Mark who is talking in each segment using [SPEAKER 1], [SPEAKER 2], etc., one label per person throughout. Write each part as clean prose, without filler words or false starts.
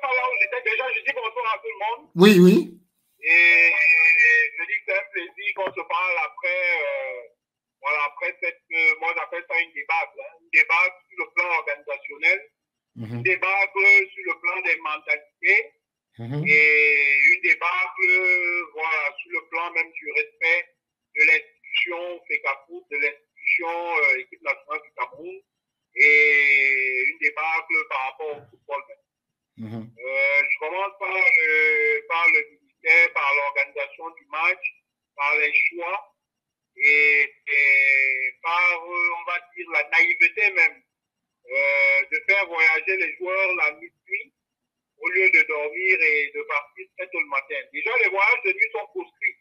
[SPEAKER 1] pas là où j'étais. Déjà, je dis bonsoir à tout le monde.
[SPEAKER 2] Oui, oui.
[SPEAKER 1] Et je dis que c'est un plaisir qu'on se parle après, voilà, après cette, moi j'appelle ça une débâcle. Hein. Une débâcle sur le plan organisationnel, une débâcle sur le plan des mentalités, et une débâcle, voilà, sur le plan même du respect de l'institution FECAFOOT, de l'institution équipe nationale du Cameroun, et une débâcle par rapport au football. Je commence par le ministère, par l'organisation du match, par les choix et par, on va dire, la naïveté même de faire voyager les joueurs la nuit au lieu de dormir et de partir très tôt le matin. Déjà, les voyages de nuit sont proscrits,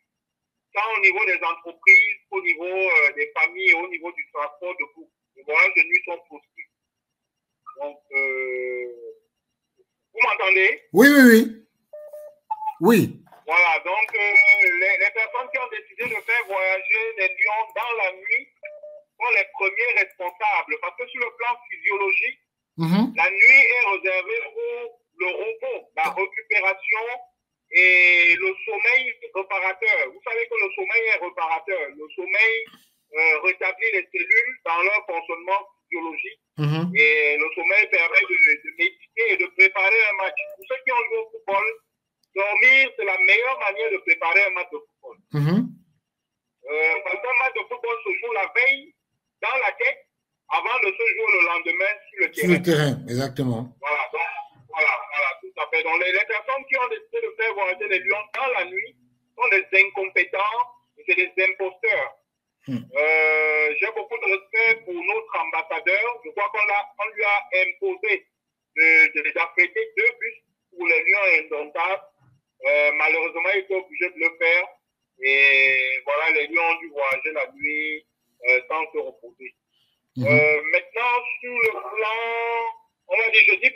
[SPEAKER 1] tant au niveau des entreprises, au niveau des familles, au niveau du transport de groupe. Les voyages de nuit sont proscrits. Donc, vous m'entendez?
[SPEAKER 2] Oui, oui, oui. Oui.
[SPEAKER 1] Voilà, donc les personnes qui ont décidé de faire voyager les lions dans la nuit sont les premiers responsables. Parce que sur le plan physiologique, la nuit est réservée pour le repos, la récupération et le sommeil réparateur. Vous savez que le sommeil est réparateur. Le sommeil rétablit les cellules dans leur fonctionnement physiologique. Et le sommeil permet de méditer et de préparer un match. Pour ceux qui ont joué au football, dormir, c'est la meilleure manière de préparer un match de football. Parce qu'un match de football se joue la veille dans la tête avant de se jouer le lendemain sur le terrain.
[SPEAKER 2] Sur le terrain, exactement.
[SPEAKER 1] Voilà, donc, voilà, tout à fait. Donc, les personnes qui ont décidé de faire voyager les lions dans la nuit sont des incompétents et c'est des imposteurs. J'ai beaucoup de respect pour notre ambassadeur. Je crois qu'on lui a imposé de les affréter 2 bus pour les lions indomptables. Malheureusement, il était obligé de le faire. Et voilà, les lions ont dû voyager la nuit sans se reposer. Maintenant, sur le plan, on va dire, je dis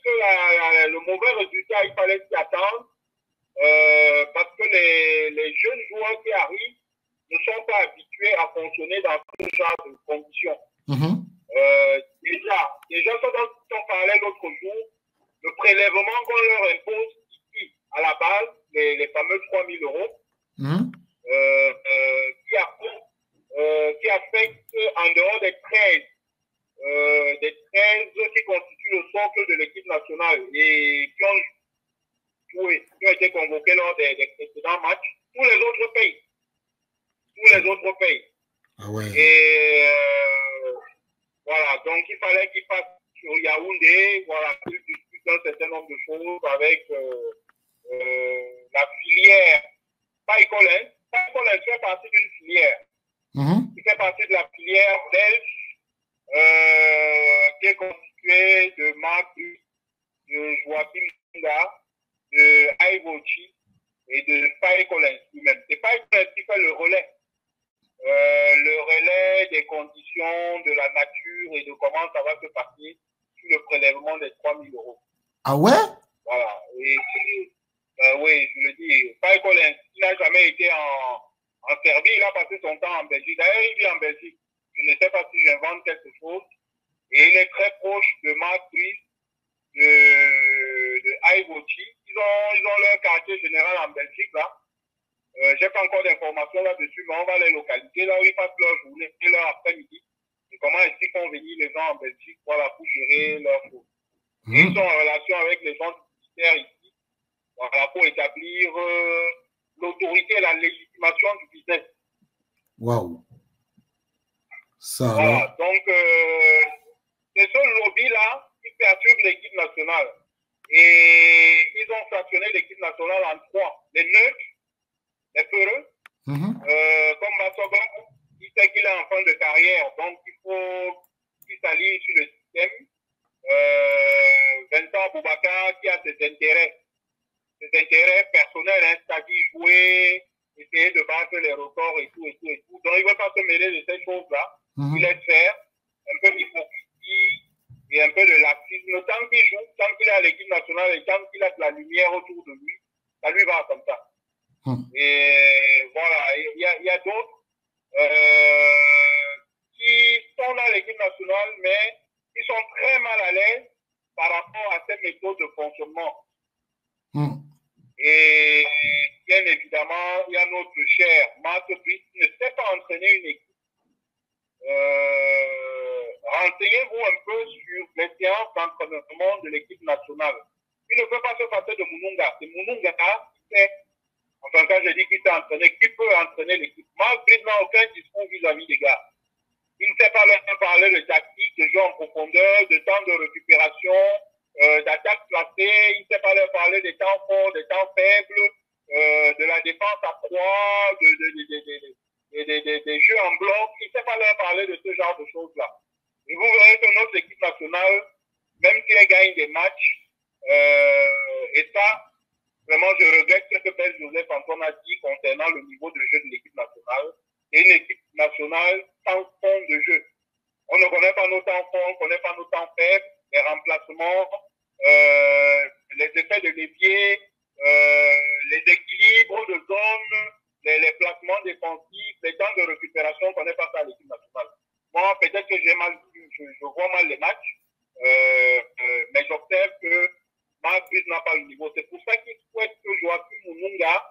[SPEAKER 1] que le mauvais résultat, il fallait s'y attendre. Parce que les jeunes joueurs qui arrivent ne sont pas habitués à fonctionner dans ce genre de conditions. Déjà, ce dont on parlait l'autre jour, le prélèvement qu'on leur impose ici, à la base, les fameux 3 000 euros, qui affectent en dehors des 13 qui constituent le socle de l'équipe nationale et qui ont été convoqués lors des précédents matchs, tous les autres pays.
[SPEAKER 2] Ah ouais.
[SPEAKER 1] Et voilà, donc il fallait qu'ils passent sur Yaoundé, voilà, qu'ils discutent un certain nombre de choses avec la filière Païcolin. Païcolin fait partie d'une filière. Qui fait partie de la filière belge qui est constituée de Marc, de Joachim Nga, de Aivochi et de Païcolin lui-même. C'est Païcolin qui fait le relais des conditions de la nature et de comment ça va se passer sur le prélèvement des 3 000 euros.
[SPEAKER 2] Ah ouais?
[SPEAKER 1] Voilà. Et oui, je le dis, Païcolin, il n'a jamais été en Serbie, il a passé son temps en Belgique. D'ailleurs, il vit en Belgique. Je ne sais pas si j'invente quelque chose. Et il est très proche de Marc Brice, de Aivochi. Ils ont leur quartier général en Belgique, là. J'ai pas encore d'informations là-dessus, mais on va les localiser là où ils passent leur journée et leur après-midi. Et comment est-ce qu'ils font venir les gens en Belgique, voilà, pour gérer leurs choses. Et ils sont en relation avec les gens du ministère ici, voilà, pour établir l'autorité et la légitimation du business.
[SPEAKER 2] Waouh. Ça
[SPEAKER 1] voilà,
[SPEAKER 2] alors.
[SPEAKER 1] donc c'est ce lobby-là qui perturbe l'équipe nationale. Et ils ont fractionné l'équipe nationale en 3. Les neutres, les peureux, comme Massoga, il sait qu'il est en fin de carrière, donc il faut qu'il s'aligne sur le système. Vincent Boubacar qui a ses intérêts personnels, hein, c'est-à-dire jouer, essayer de battre les records et tout. Donc il ne veut pas se mêler de ces choses-là. Il laisse faire un peu d'hypocrisie et un peu de laxisme. Tant qu'il joue, tant qu'il est à l'équipe nationale et tant qu'il a de la lumière autour de lui, ça lui va comme ça. Et voilà, il y a d'autres qui sont dans l'équipe nationale, mais qui sont très mal à l'aise par rapport à ces méthodes de fonctionnement. Et bien évidemment, il y a notre cher Marc Brice qui ne sait pas entraîner une équipe. Renseignez-vous un peu sur les séances d'entraînement de l'équipe nationale. Il ne peut pas se passer de Mununga. C'est Mununga qui sait, enfin quand je dis qui sait entraîner, qui peut entraîner l'équipe. Marc Brice n'a aucun discours vis-à-vis des gars. Il ne sait pas leur parler de tactique, de jeu en profondeur, de temps de récupération, d'attaque placée. Il ne sait pas leur parler des temps forts, des temps faibles, de la défense à trois, des jeux en bloc. Il ne sait pas leur parler de ce genre de choses-là. Et vous verrez que notre équipe nationale, même si elle gagne des matchs, et ça, vraiment, je regrette ce que Père Joseph Antoine a dit concernant le niveau de jeu de l'équipe nationale. C'est une équipe nationale sans fond de jeu. On ne connaît pas nos temps forts, on ne connaît pas nos temps faibles, les remplacements, les effets de levier, les équilibres de zone, les placements défensifs, les temps de récupération, on ne connaît pas ça à l'équipe nationale. Moi, peut-être que je vois mal les matchs, mais j'observe que Marc Brice n'a pas le niveau. C'est pour ça qu'il souhaite que Joachim Mununga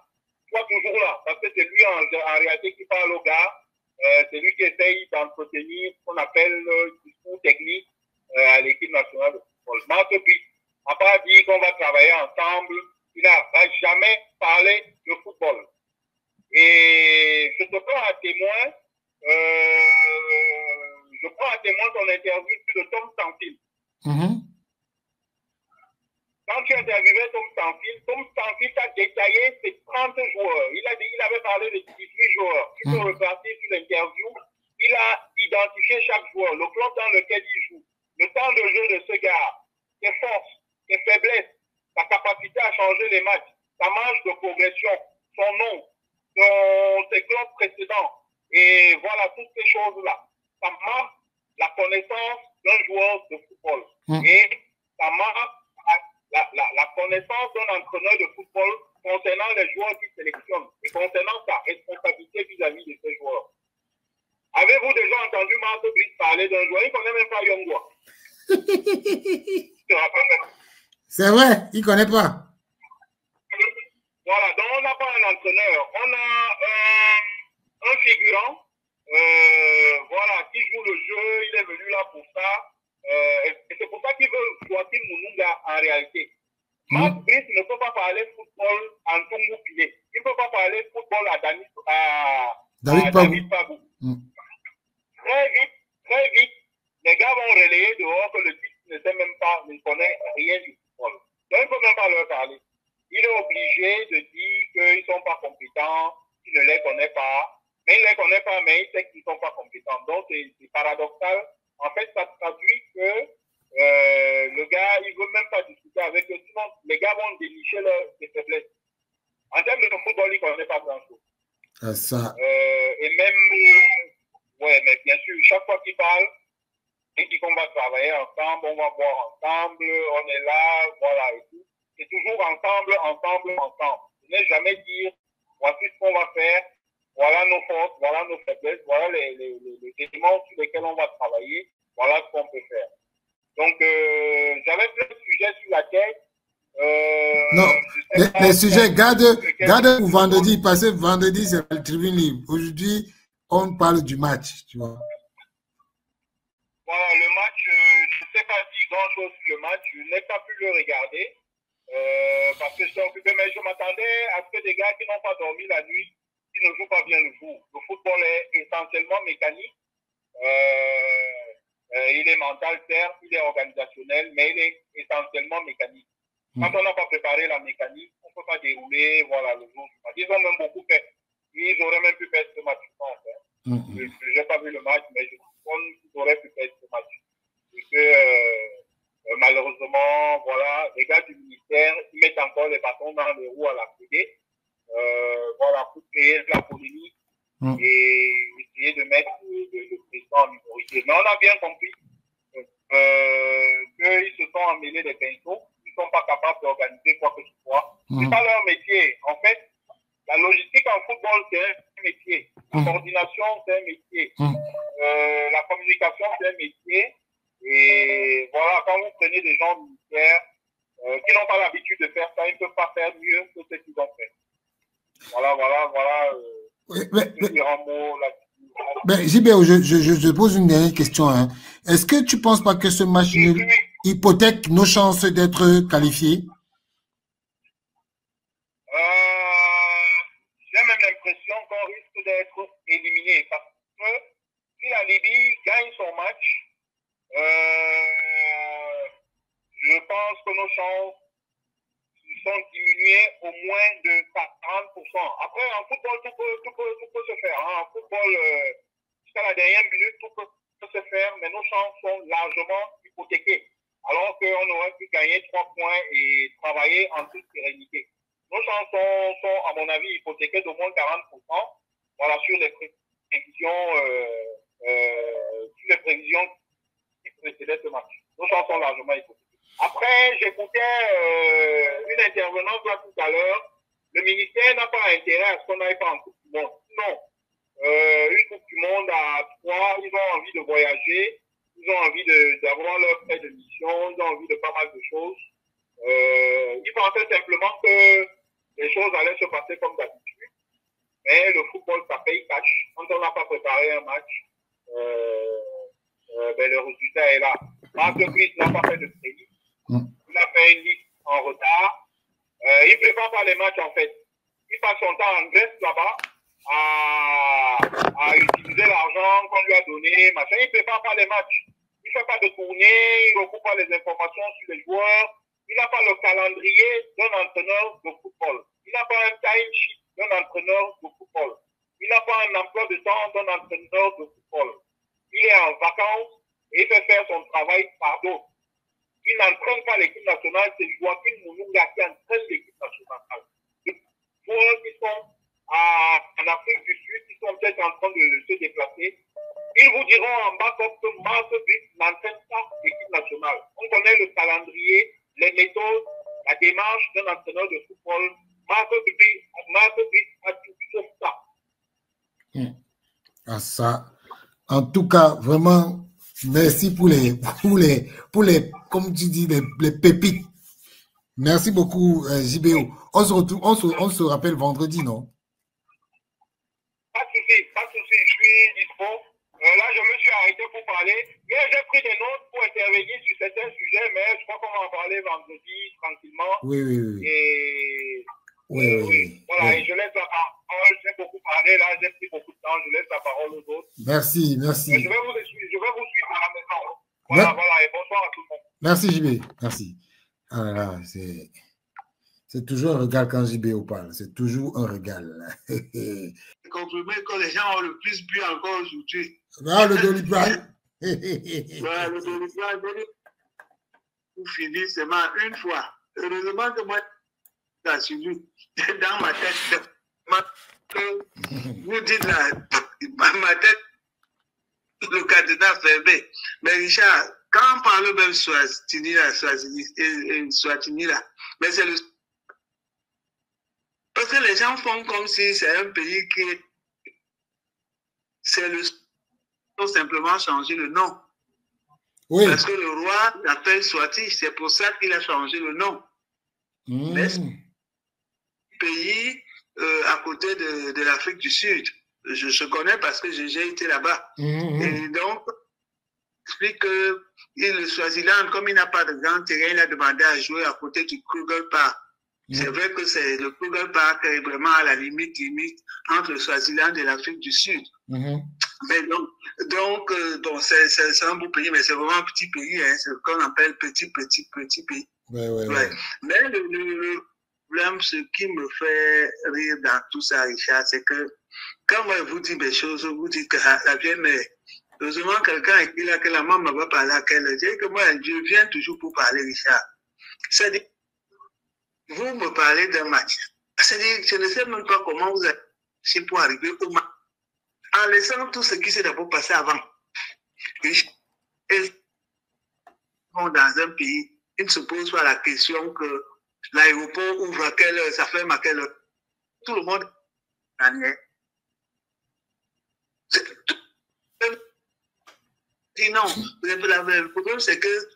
[SPEAKER 1] soit toujours là, parce que c'est lui en réalité qui parle au gars, c'est lui qui essaye d'entretenir ce qu'on appelle le discours technique à l'équipe nationale de football. Marc Brice n'a pas dit qu'on va travailler ensemble, il n'a jamais parlé de football. Et je te prends à témoin, ton interview de Tom Stanfield. Quand tu interviewais Tom Stanfield a détaillé ses 30 joueurs. Il avait parlé de 18 joueurs. Tu peux repartir sur l'interview. Il a identifié chaque joueur, le club dans lequel il joue, le temps de jeu de ce gars, ses forces, ses faiblesses, sa capacité à changer les matchs, sa marge de progression, son nom, ses clubs précédents. Et voilà, toutes ces choses-là. Ça marque la connaissance d'un joueur de football. Et ça marque la connaissance d'un entraîneur de football concernant les joueurs qu'il sélectionne et concernant sa responsabilité vis-à-vis de ces joueurs. Avez-vous déjà entendu Marc Brice parler d'un joueur? Il ne connaît même pas Yongwa.
[SPEAKER 2] C'est vrai, il ne connaît pas.
[SPEAKER 1] Voilà, donc on n'a pas un entraîneur. On a un figurant voilà, qui joue le jeu, il est venu là pour ça. Et c'est pour ça qu'il veut Joachim Mununga en réalité. Marc Brice ne peut pas parler football en Tungu Pilé. Il ne peut pas parler football à David Pabou. Très vite, les gars vont relayer dehors que le type ne sait même pas, ne connaît rien du football. Donc il ne peut même pas leur parler. Il est obligé de dire qu'ils ne sont pas compétents, qu'il ne les connaît pas. Mais il ne les connaît pas, mais il sait qu'ils ne sont pas compétents. Donc c'est paradoxal. En fait, ça traduit que le gars, il ne veut même pas discuter avec eux. Sinon, les gars vont dénicher leurs faiblesses. En termes de football, il ne connaît pas grand-chose.
[SPEAKER 2] Ça.
[SPEAKER 1] Et même, ouais, mais bien sûr, chaque fois qu'il parle, il dit qu'on va travailler ensemble, on va voir ensemble, on est là, voilà et tout. C'est toujours ensemble. Il ne jamais dire, voici ce qu'on va faire, voilà nos forces, voilà nos faiblesses, voilà les éléments sur lesquels on va travailler, voilà ce qu'on peut faire. Donc, j'avais plein de sujets sur la tête.
[SPEAKER 2] Non, les sujets, garde pour vendredi, parce que vendredi, c'est le tribune libre. Aujourd'hui, on parle du match, tu vois.
[SPEAKER 1] Voilà, le match, je ne sais pas dire grand-chose sur le match, je n'ai pas pu le regarder, parce que je suis occupé, mais je m'attendais à ce que des gars qui n'ont pas dormi la nuit, qui ne jouent pas bien le jour. Le football est essentiellement mécanique. Il est mental, certes, il est organisationnel, mais il est essentiellement mécanique. Quand on n'a pas préparé la mécanique, on ne peut pas dérouler voilà, le jour du match. Ils ont même beaucoup fait. Ils auraient même pu perdre ce match. Je n'ai pas vu le match, mais je pense qu'ils auraient pu perdre ce match. Parce que malheureusement, voilà, les gars du ministère, ils mettent encore les bâtons dans les roues à la PD. Voilà, pour créer de la polémique et essayer de mettre le président en minorité. Mais on a bien compris qu'ils se sont emmêlés des pinceaux, ils ne sont pas capables d'organiser quoi que ce soit. C'est pas leur métier. En fait, la logistique en football, c'est un métier. La coordination, c'est un métier. La communication, c'est un métier. Et voilà, quand vous prenez des gens militaires qui n'ont pas l'habitude de faire ça, ils ne peuvent pas faire mieux que ce qu'ils ont fait. Voilà.
[SPEAKER 2] JB, je pose une dernière question. Hein. Est-ce que tu ne penses pas que ce match nul hypothèque nos chances d'être qualifiés?
[SPEAKER 1] J'ai même l'impression qu'on risque d'être éliminé parce que si la Libye gagne son match, je pense que nos chances sont diminuées au moins de 40%. Après, en football, tout peut se faire. Hein. En football, jusqu'à la dernière minute, tout peut se faire, mais nos chances sont largement hypothéquées. Alors qu'on aurait pu gagner 3 points et travailler en toute sérénité. Nos chances sont, à mon avis, hypothéquées d'au moins 40%. Voilà, sur les prévisions qui précédaient ce match. Nos chances sont largement hypothéquées. Après, j'écoutais une intervenante là tout à l'heure. Le ministère n'a pas intérêt à ce qu'on n'aille pas en Coupe du Monde. Non. Une Coupe du Monde à 3, ils ont envie de voyager, ils ont envie d'avoir leur frais de mission, ils ont envie de pas mal de choses. Ils pensaient simplement que les choses allaient se passer comme d'habitude. Mais le football, ça paye cash. Quand on n'a pas préparé un match, le résultat est là. Marc Christ n'a pas fait de crédit. Il a fait une liste en retard. Il ne prépare pas les matchs en fait. Il passe son temps en Grèce là-bas à utiliser l'argent qu'on lui a donné. Machin. Il ne prépare pas les matchs. Il ne fait pas de tournée. Il ne recoupe pas les informations sur les joueurs. Il n'a pas le calendrier d'un entraîneur de football. Il n'a pas un time sheet d'un entraîneur de football. Il n'a pas un emploi de temps d'un entraîneur de football. Il est en vacances et il fait faire son travail par d'autres. Il n'entraîne pas l'équipe nationale, c'est Joaquim Mounounga qui entraîne l'équipe nationale. Les joueurs qui sont en Afrique du Sud, qui sont peut-être en train de se déplacer, ils vous diront en bas que Marc Brice n'entraîne pas l'équipe nationale. On connaît le calendrier, les méthodes, la démarche d'un entraîneur de football. Marc Brice a tout sauf ça.
[SPEAKER 2] Ah, ça. En tout cas, vraiment, merci pour les comme tu dis, les pépites. Merci beaucoup, JBO. On se rappelle vendredi, non?
[SPEAKER 1] Pas de souci, je suis dispo. Là, je me suis arrêté pour parler. Hier, j'ai pris des notes pour intervenir sur certains sujets, mais je crois qu'on va en parler vendredi tranquillement.
[SPEAKER 2] Oui.
[SPEAKER 1] Et voilà, et je laisse la parole. J'ai beaucoup parlé là, j'ai pris beaucoup de temps. Je laisse la parole aux autres.
[SPEAKER 2] Merci.
[SPEAKER 1] Je vais vous suivre à la maison. Voilà, et bonsoir à tout le monde.
[SPEAKER 2] Merci, JB. Merci. Ah là, c'est toujours un régal quand JBO parle. C'est toujours un régal.
[SPEAKER 3] Confirmer que les gens ont le plus bu encore aujourd'hui.
[SPEAKER 2] Ah, le Doliprane.
[SPEAKER 3] Voilà, le Doliprane, pour finir seulement une fois. Heureusement que moi, dans ma tête, vous dites là, ma tête, le cadenas fermé. Mais Richard, quand on parle même Swatini là, mais c'est le... Parce que les gens font comme si c'est un pays qui... C'est le... Tout simplement changer le nom.
[SPEAKER 2] Oui.
[SPEAKER 3] Parce que le roi l'appelle Swati, c'est pour ça qu'il a changé le nom. Mais c'est un pays à côté de l'Afrique du Sud. Je connais parce que j'ai été là-bas. Et donc, explique que le Swaziland, comme il n'a pas de grand terrain, il a demandé à jouer à côté du Kruger Park. C'est vrai que c'est le Kruger Park est vraiment à la limite entre le Swaziland et l'Afrique du Sud. Mais donc c'est un beau pays, mais c'est vraiment un petit pays, hein, c'est ce qu'on appelle petit pays.
[SPEAKER 2] Ouais.
[SPEAKER 3] Mais le problème, ce qui me fait rire dans tout ça, Richard, c'est que quand moi je vous dis des choses, vous dites que la vieille mère, heureusement quelqu'un écrit là que la maman va parler à qu'elle dit que moi je viens toujours pour parler, Richard. C'est-à-dire, vous me parlez d'un match. C'est-à-dire, je ne sais même pas comment vous avez fait pour arriver au match. En laissant tout ce qui s'est d'abord passé avant. Et dans un pays, il ne se pose pas la question que l'aéroport ouvre à quelle heure, ça ferme à quelle heure. Tout le monde dit non. Le problème, c'est que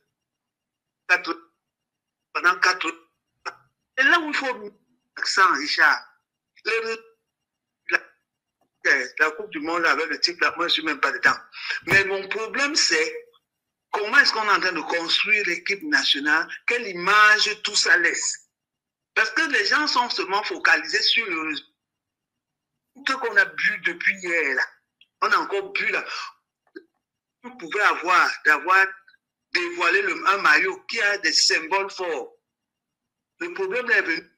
[SPEAKER 3] pendant 4 ans. Et là où il faut mettre l'accent, Richard, la Coupe du Monde avec le type là, moi je ne suis même pas dedans. Mais mon problème c'est comment est-ce qu'on est en train de construire l'équipe nationale, quelle image tout ça laisse. Parce que les gens sont seulement focalisés sur le résultat qu'on a bu depuis hier là. On a encore bu là. Vous pouvez d'avoir dévoilé un maillot qui a des symboles forts. Le problème est venu.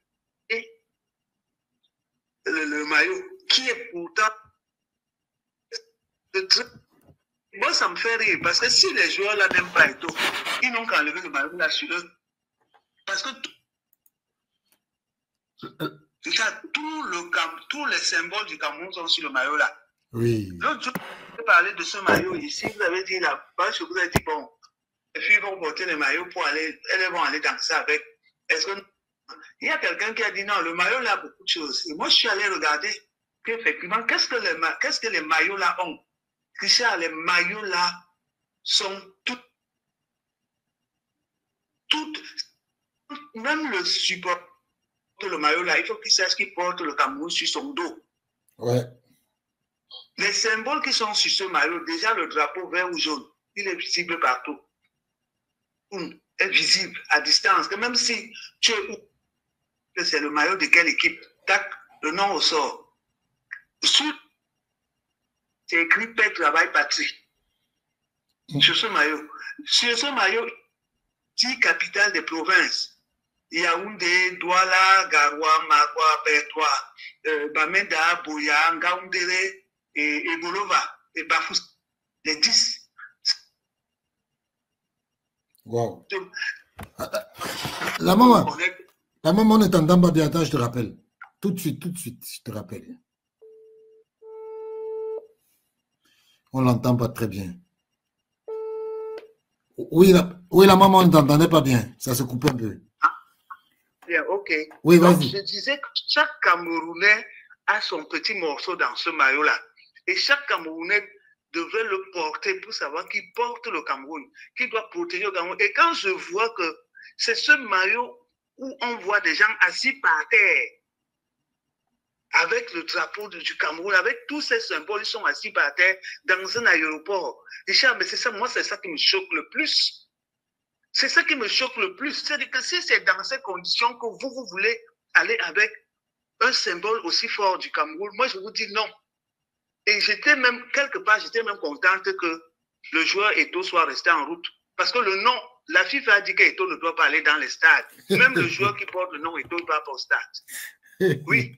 [SPEAKER 3] Le maillot qui est pourtant moi ça me fait rire parce que si les joueurs là n'aiment pas Eto'o, ils n'ont qu'à enlever le maillot là sur eux parce que tous les symboles du Cameroun sont sur le maillot là.
[SPEAKER 2] Oui.
[SPEAKER 3] L'autre jour, vous avez parlé de ce maillot ici, vous avez dit là, parce que vous avez dit bon, les filles vont porter les maillots pour aller, elles vont aller danser avec. Est-ce que il y a quelqu'un qui a dit non, le maillot là a beaucoup de choses. Et moi, je suis allé regarder qu'effectivement, qu'est-ce que les maillots là ont? Richard, les maillots là sont toutes, même le support de le maillot là, il faut qu'il sache qu'il porte le Cameroun sur son dos.
[SPEAKER 2] Ouais.
[SPEAKER 3] Les symboles qui sont sur ce maillot, déjà le drapeau vert ou jaune, il est visible partout. Est visible à distance, que même si tu es où, que c'est le maillot de quelle équipe, tac, le nom au sort. C'est écrit Paix, Travail, Patrie. Sur ce maillot. Sur ce maillot, 10 capitales des provinces. Yaoundé, Douala, Garoua, Magua, Bertois, Bamenda, Boya, Ngaoundéré, et Bolova, et Bafous. Les 10.
[SPEAKER 2] Wow. La maman n'entend pas bien. Attends, je te rappelle. Tout de suite, je te rappelle. On l'entend pas très bien. Oui, la maman ne t'entendait pas bien. Ça se coupe un peu.
[SPEAKER 3] Bien, ok.
[SPEAKER 2] Oui,
[SPEAKER 3] donc,
[SPEAKER 2] vas-y.
[SPEAKER 3] je disais que chaque Camerounais a son petit morceau dans ce maillot-là. Et chaque Camerounais devrait le porter pour savoir qu'il porte le Cameroun, qu'il doit protéger le Cameroun. Et quand je vois que c'est ce maillot où on voit des gens assis par terre, avec le drapeau du Cameroun, avec tous ces symboles, ils sont assis par terre dans un aéroport. Richard, mais c'est ça, moi, c'est ça qui me choque le plus. C'est ça qui me choque le plus. C'est-à-dire que si c'est dans ces conditions que vous voulez aller avec un symbole aussi fort du Cameroun, moi, je vous dis non. Et j'étais même, quelque part, j'étais même contente que le joueur Eto'o soit resté en route. Parce que le nom, la FIFA a dit qu'Eto'o ne doit pas aller dans les stades. Même le joueur qui porte le nom Eto'o ne doit pas au stade. Oui.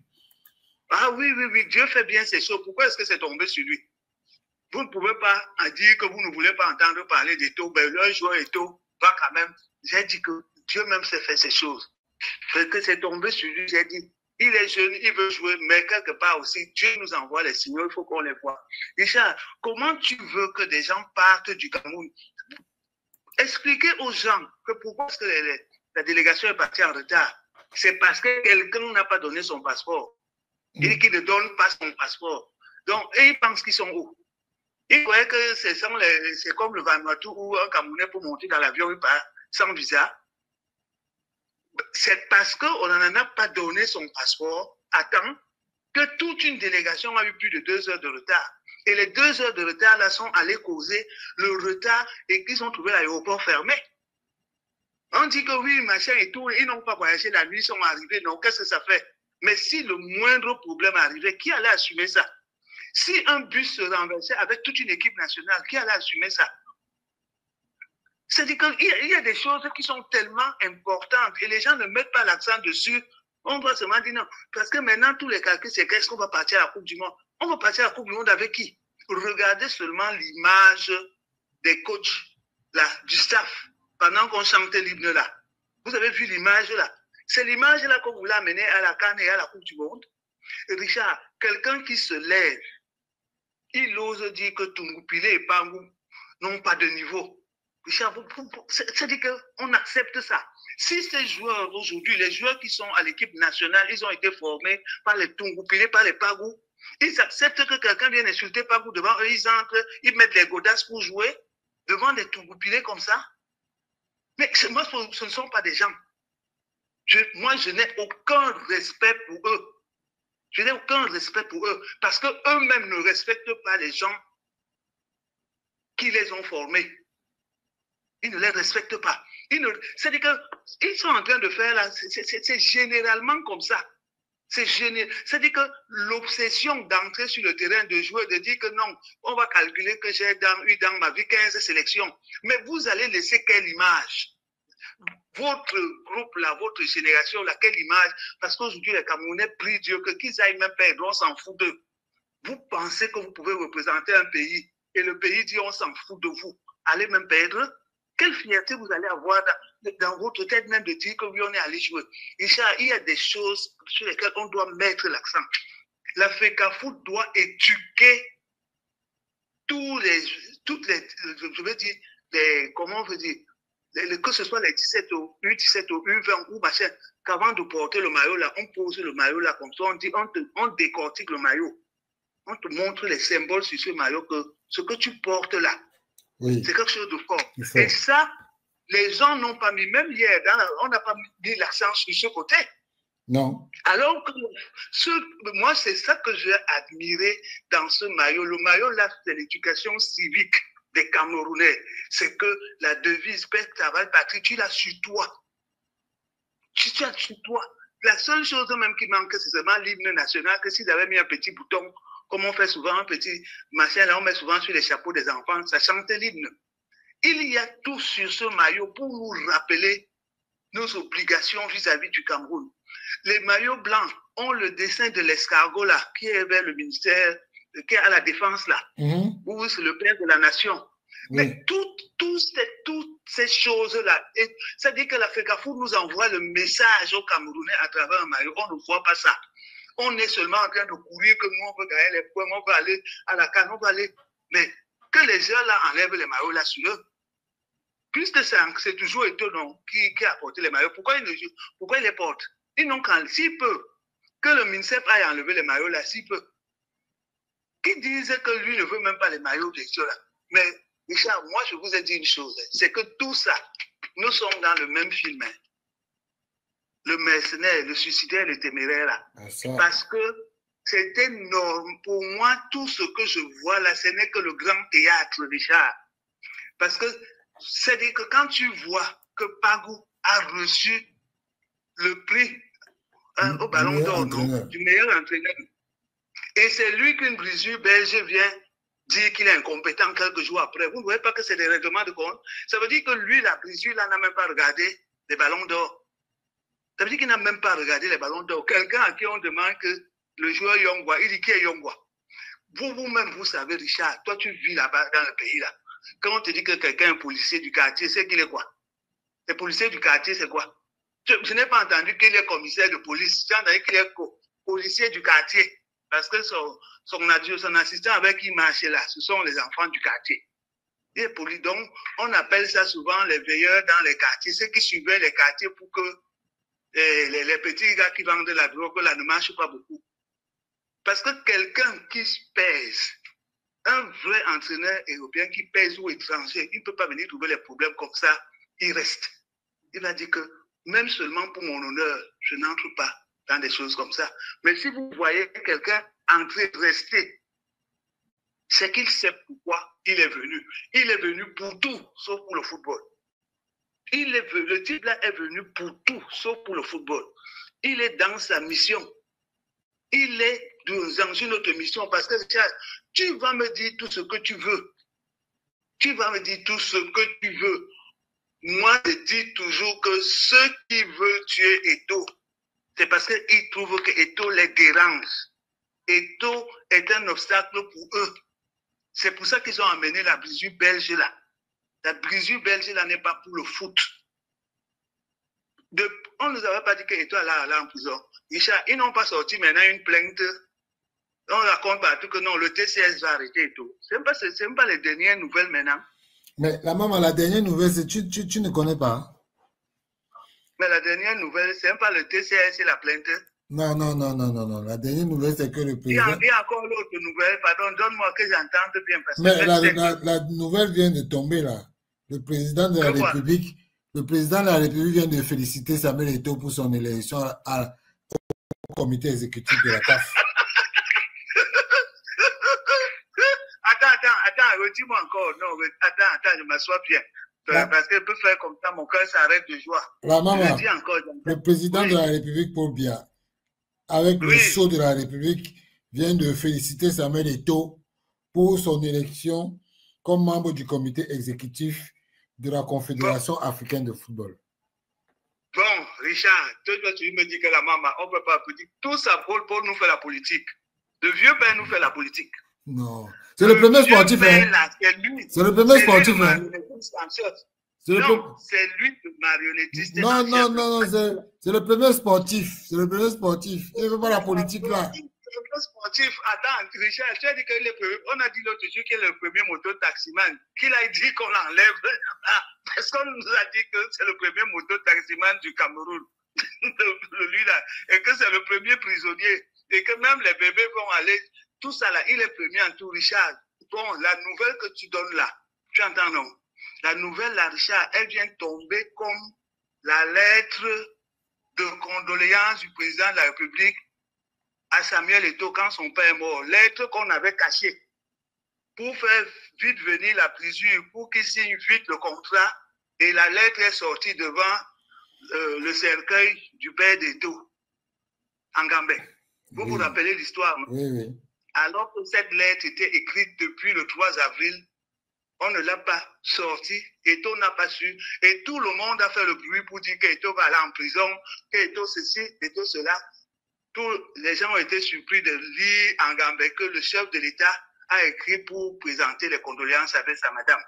[SPEAKER 3] Ah oui, Dieu fait bien ces choses. Pourquoi est-ce que c'est tombé sur lui? Vous ne pouvez pas dire que vous ne voulez pas entendre parler d'Eto'o. Ben, le joueur Eto'o va quand même. J'ai dit que Dieu même sait faire ces choses. Parce que c'est tombé sur lui, j'ai dit. Il est jeune, il veut jouer, mais quelque part aussi, Dieu nous envoie les signaux, il faut qu'on les voit. Richard, comment tu veux que des gens partent du Cameroun? Expliquez aux gens que pourquoi est-ce que la délégation est partie en retard. C'est parce que quelqu'un n'a pas donné son passeport. Et qu'il ne donne pas son passeport. Donc, et ils pensent qu'ils sont où? Ils croyaient que c'est comme le Vanuatu où un Camerounais pour monter dans l'avion, il part sans visa. C'est parce qu'on n'en a pas donné son passeport à temps que toute une délégation a eu plus de 2 heures de retard. Et les 2 heures de retard là sont allées causer le retard et qu'ils ont trouvé l'aéroport fermé. On dit que oui, machin et tout, ils n'ont pas voyagé la nuit, ils sont arrivés. Non, qu'est-ce que ça fait? Mais si le moindre problème arrivait, qui allait assumer ça? Si un bus se renversait avec toute une équipe nationale, qui allait assumer ça? C'est-à-dire qu'il y a des choses qui sont tellement importantes et les gens ne mettent pas l'accent dessus. On doit seulement dire non. Parce que maintenant, tous les calculs, c'est qu'est-ce qu'on va partir à la Coupe du Monde? On va partir à la Coupe du Monde avec qui? Regardez seulement l'image des coachs, là, du staff, pendant qu'on chantait l'hymne là. Vous avez vu l'image là? C'est l'image là qu'on voulait amener à la CAN et à la Coupe du Monde. Et Richard, quelqu'un qui se lève, il ose dire que Tungoupilé et Pangou n'ont pas de niveau. Richard, c'est-à-dire qu'on accepte ça. Si ces joueurs aujourd'hui, les joueurs qui sont à l'équipe nationale, ils ont été formés par les Tungoupilé, par les Pagou, ils acceptent que quelqu'un vienne insulter Pagou devant eux, ils entrent, ils mettent les godasses pour jouer devant des Tungoupilé comme ça. Mais moi, ce ne sont pas des gens. Moi, je n'ai aucun respect pour eux. Je n'ai aucun respect pour eux parce qu'eux-mêmes ne respectent pas les gens qui les ont formés. Ils ne les respectent pas. C'est-à-dire qu'ils sont en train de faire là, c'est généralement comme ça. C'est-à-dire que l'obsession d'entrer sur le terrain de jouer, de dire que non, on va calculer que j'ai eu dans ma vie 15 sélections. Mais vous allez laisser quelle image? Votre groupe là, votre génération là, quelle image? Parce qu'aujourd'hui, les Camerounais prient Dieu que qu'ils aillent même perdre, on s'en fout d'eux. Vous pensez que vous pouvez représenter un pays et le pays dit on s'en fout de vous. Allez même perdre? Quelle fierté vous allez avoir dans votre tête même de dire que oui, on est allé jouer. Richard, il y a des choses sur lesquelles on doit mettre l'accent. La FECAFOOT doit éduquer toutes les, je veux dire, comment on veut dire, que ce soit les 17 au U17 au U20 ou machin, qu'avant de porter le maillot là, on pose le maillot là comme ça, on décortique le maillot. On te montre les symboles sur ce maillot, que ce que tu portes là, oui, c'est quelque chose de fort. Et ça, les gens n'ont pas mis, même hier, on n'a pas mis l'accent sur ce côté.
[SPEAKER 2] Non.
[SPEAKER 3] Alors que moi, c'est ça que j'ai admiré dans ce maillot. Le maillot là, c'est l'éducation civique des Camerounais. C'est que la devise paix, travail, patrie, tu l'as sur toi. Tu l'as sur toi. La seule chose même qui manque, c'est seulement l'hymne national, que s'ils avaient mis un petit bouton, comme on fait souvent un petit machin, là on met souvent sur les chapeaux des enfants, ça chantait l'hymne. Il y a tout sur ce maillot pour nous rappeler nos obligations vis-à-vis du Cameroun. Les maillots blancs ont le dessin de l'escargot là, qui est vers le ministère, qui est à la défense là, où c'est le père de la nation. Oui. Mais toutes ces choses-là, c'est-à-dire que la FECAFOOT nous envoie le message aux Camerounais à travers un maillot. On ne voit pas ça. On est seulement en train de courir, que nous, on veut gagner les points, on va aller à la canne, on va aller. Mais que les gens là enlèvent les maillots là sur eux. Puisque c'est toujours étonnant qui a porté les maillots. Pourquoi ils les portent? Ils n'ont qu'à, s'il peut, que le MINSEP aille enlever les maillots là, s'il peut. Qui disent que lui ne veut même pas les maillots de ceux là. Mais Richard, moi je vous ai dit une chose, c'est que tout ça, nous sommes dans le même film. Hein. Le mercenaire, le suicidaire, le téméraire là. Parce que c'est énorme. Pour moi, tout ce que je vois là, ce n'est que le grand théâtre, Richard. Parce que c'est-à-dire que quand tu vois que Pagou a reçu le prix au Ballon d'Or du meilleur entraîneur, et c'est lui qu'une brisure belge vient dire qu'il est incompétent quelques jours après. Vous ne voyez pas que c'est des règlements de compte? Ça veut dire que lui, la brisure, là, n'a même pas regardé les Ballons d'Or. Ça veut dire qu'il n'a même pas regardé les Ballons d'Or. Quelqu'un à qui on demande que le joueur Yongwa, il dit qui est Yongwa. Vous-même, vous savez, Richard, toi, tu vis là-bas dans le pays, là. Quand on te dit que quelqu'un est un policier du quartier, c'est qu'il est quoi? Le policier du quartier, c'est quoi? Je n'ai pas entendu qu'il est commissaire de police. J'ai entendu qu'il est policier du quartier. Parce que son assistant avec qui il marchait là, ce sont les enfants du quartier. Donc, on appelle ça souvent les veilleurs dans les quartiers, ceux qui suivaient les quartiers pour que les petits gars qui vendent de la drogue là ne marchent pas beaucoup. Parce que quelqu'un qui pèse, un vrai entraîneur européen qui pèse ou étranger, il ne peut pas venir trouver les problèmes comme ça, il reste. Il va dire que même seulement pour mon honneur, je n'entre pas dans des choses comme ça. Mais si vous voyez quelqu'un entrer, rester, c'est qu'il sait pourquoi il est venu. Il est venu pour tout, sauf pour le football. Le type là est venu pour tout, sauf pour le football. Il est dans sa mission. Il est dans une autre mission parce que tu vas me dire tout ce que tu veux. Tu vas me dire tout ce que tu veux. Moi, je dis toujours que ceux qui veulent tuer Eto'o, c'est parce qu'ils trouvent que Eto'o les dérange. Eto'o est un obstacle pour eux. C'est pour ça qu'ils ont amené la brisure belge là. La brisure belge là n'est pas pour le foot. On ne nous avait pas dit que Eto'o allait en prison. Richard, ils n'ont pas sorti maintenant une plainte. On raconte partout que non, le TCS va arrêter Eto'o. Ce n'est même pas les dernières nouvelles maintenant.
[SPEAKER 2] Mais la maman, la dernière nouvelle, c'est tu ne connais pas.
[SPEAKER 3] Mais la dernière nouvelle, c'est même pas le TCS et la plainte.
[SPEAKER 2] Non. La dernière nouvelle, c'est que le président...
[SPEAKER 3] Il y a encore l'autre nouvelle, pardon, donne-moi que j'entende bien. Parce
[SPEAKER 2] mais la nouvelle vient de tomber là. Le président de la République, Le président de la République vient de féliciter Samuel Eto'o pour son élection au comité exécutif de la CAF.
[SPEAKER 3] Attends, redis-moi encore. Non, attends, je m'assois bien. Parce qu'elle peut faire comme ça, mon cœur s'arrête de joie.
[SPEAKER 2] La maman, le président de la République, Paul Biya, avec le sceau de la République, vient de féliciter Samuel Eto'o pour son élection comme membre du comité exécutif de la Confédération africaine de football.
[SPEAKER 3] Bon, Richard, toi, tu me dis que la maman, on ne peut pas applaudir. Tout ça, Paul nous fait la politique. Le vieux père nous fait la politique.
[SPEAKER 2] Non. C'est le premier sportif. C'est le premier sportif.
[SPEAKER 3] Non, c'est lui le marionnettiste.
[SPEAKER 2] Non, c'est le premier sportif. C'est le premier sportif. Il ne fait pas la politique là.
[SPEAKER 3] Le premier sportif, attends, Richard, tu as dit on a dit l'autre jour qu'il est le premier moto-taximan, qu'il a dit qu'on l'enlève. Parce qu'on nous a dit que c'est le premier moto-taximan du Cameroun. Lui là. Et que c'est le premier prisonnier. Et que même les bébés vont aller. Tout ça là, il est premier en tout, Richard. Bon, la nouvelle que tu donnes là, tu entends non? La nouvelle là, Richard, elle vient tomber comme la lettre de condoléances du président de la République à Samuel Eto'o quand son père est mort. Lettre qu'on avait cachée pour faire vite venir la brisure, pour qu'il signe vite le contrat. Et la lettre est sortie devant le cercueil du père d'Eto'o, en Gambie. Vous vous rappelez l'histoire?
[SPEAKER 2] Oui.
[SPEAKER 3] Alors que cette lettre était écrite depuis le 3 avril, on ne l'a pas sortie, Eto'o n'a pas su, et tout le monde a fait le bruit pour dire qu'Eto'o va aller en prison, qu'Eto'o ceci, Eto'o cela. Tous les gens ont été surpris de lire en Gambie que le chef de l'État a écrit pour présenter les condoléances avec sa madame.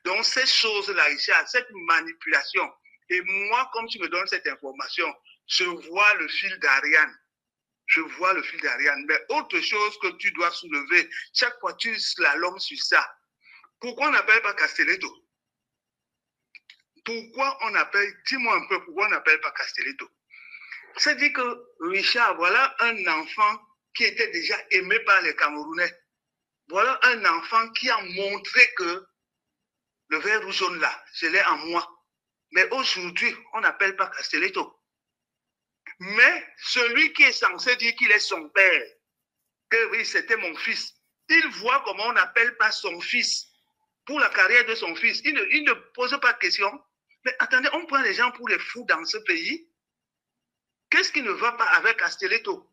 [SPEAKER 3] Donc ces choses-là, Richard, cette manipulation, et moi, comme tu me donnes cette information, je vois le fil d'Ariane. Je vois le fil d'Ariane. Mais autre chose que tu dois soulever, chaque fois tu slalomes sur ça. Pourquoi on n'appelle pas Castelletto? Pourquoi on appelle, dis-moi un peu, pourquoi on n'appelle pas Castelletto? C'est-à-dire que, Richard, voilà un enfant qui était déjà aimé par les Camerounais. Voilà un enfant qui a montré que le vert rouge jaune là, je l'ai en moi. Mais aujourd'hui, on n'appelle pas Castelletto. Mais celui qui est censé dire qu'il est son père, que oui, c'était mon fils, il voit comment on n'appelle pas son fils pour la carrière de son fils. Il ne pose pas de question. Mais attendez, on prend les gens pour les fous dans ce pays. Qu'est-ce qui ne va pas avec Castelletto?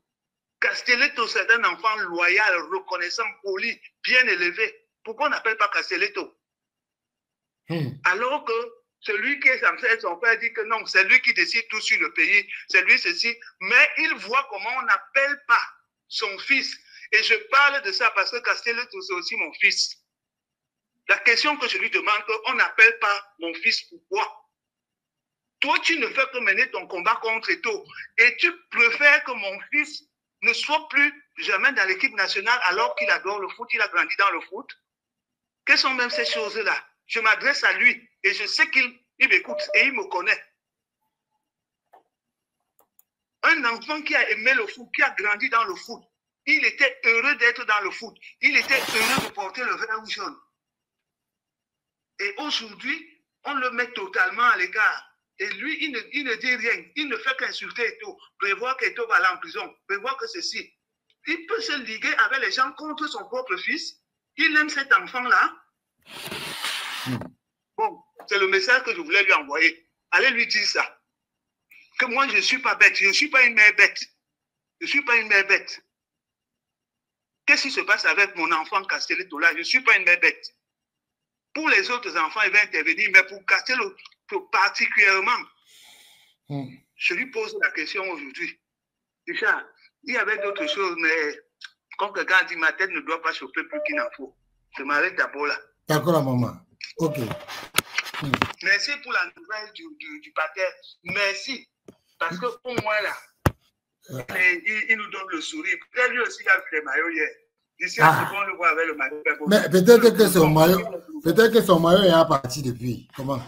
[SPEAKER 3] Castelletto, c'est un enfant loyal, reconnaissant, poli, bien élevé. Pourquoi on n'appelle pas Castelletto? Alors que celui qui est censé être son père dit que non, c'est lui qui décide tout sur le pays, c'est lui ceci. Mais il voit comment on n'appelle pas son fils. Et je parle de ça parce que Castelletto, c'est aussi mon fils. La question que je lui demande, on n'appelle pas mon fils, pourquoi? Toi, tu ne fais que mener ton combat contre Eto'o. Et tu préfères que mon fils ne soit plus jamais dans l'équipe nationale alors qu'il adore le foot, il a grandi dans le foot. Quelles sont même ces choses-là? Je m'adresse à lui et je sais qu'il m'écoute et il me connaît. Un enfant qui a aimé le foot, qui a grandi dans le foot, il était heureux d'être dans le foot. Il était heureux de porter le vert ou jaune. Et aujourd'hui, on le met totalement à l'écart. Et lui, il ne dit rien. Il ne fait qu'insulter Eto'o, prévoir qu'Eto'o va aller en prison, prévoir que ceci. Il peut se liguer avec les gens contre son propre fils. Il aime cet enfant-là. Bon, c'est le message que je voulais lui envoyer. Allez lui dire ça. Que moi, je ne suis pas bête. Je ne suis pas une mère bête. Je ne suis pas une mère bête. Qu'est-ce qui se passe avec mon enfant Castelletto là? Je ne suis pas une mère bête. Pour les autres enfants, il va intervenir, mais pour Castelletto particulièrement, je lui pose la question aujourd'hui. Richard, il y avait d'autres choses, mais comme quelqu'un dit, ma tête ne doit pas chauffer plus qu'il n'en faut. Je m'arrête d'abord là.
[SPEAKER 2] D'accord, la maman. Ok.
[SPEAKER 3] Merci pour la nouvelle du paquet. Merci. Parce que pour moi, là, il nous donne le sourire. Peut-être lui aussi, il a vu les maillots hier. D'ici à ce qu'on le voit avec le maillot.
[SPEAKER 2] Mais peut-être que son maillot est parti depuis. Comment?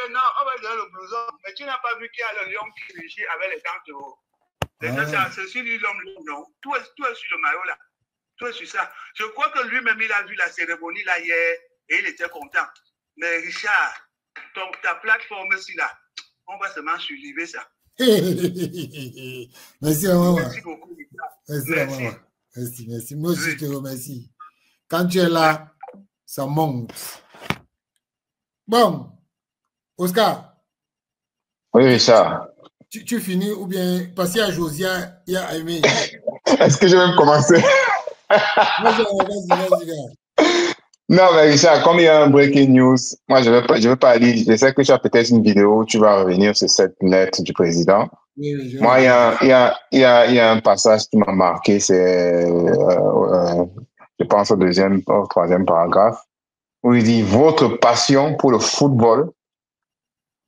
[SPEAKER 3] Non, on va donner le blouson. Mais tu n'as pas vu qu'il y a le lion qui rugit avec les dents de haut. C'est sur lui l'homme, non. Tout est sur le maillot là. Tout est sur ça. Je crois que lui-même, il a vu la cérémonie là hier et il était content. Mais Richard, Donc, ta plateforme, si là, on va seulement suivre ça.
[SPEAKER 2] Merci, maman.
[SPEAKER 3] Merci beaucoup.
[SPEAKER 2] Merci, maman. Merci, merci. Moi aussi, je te remercie. Quand tu es là, ça monte. Bon, Oscar.
[SPEAKER 4] Oui, Richard.
[SPEAKER 2] Tu finis ou bien passer à Josia et à Aimé?
[SPEAKER 4] Est-ce que je vais commencer?
[SPEAKER 2] Vas-y.
[SPEAKER 4] Non, mais Richard, comme il y a un breaking news, moi, je vais pas lire. Je sais que tu as peut-être une vidéo où tu vas revenir sur cette lettre du président.
[SPEAKER 2] Oui,
[SPEAKER 4] moi, il y a un passage qui m'a marqué, c'est, je pense au troisième paragraphe, où il dit « Votre passion pour le football,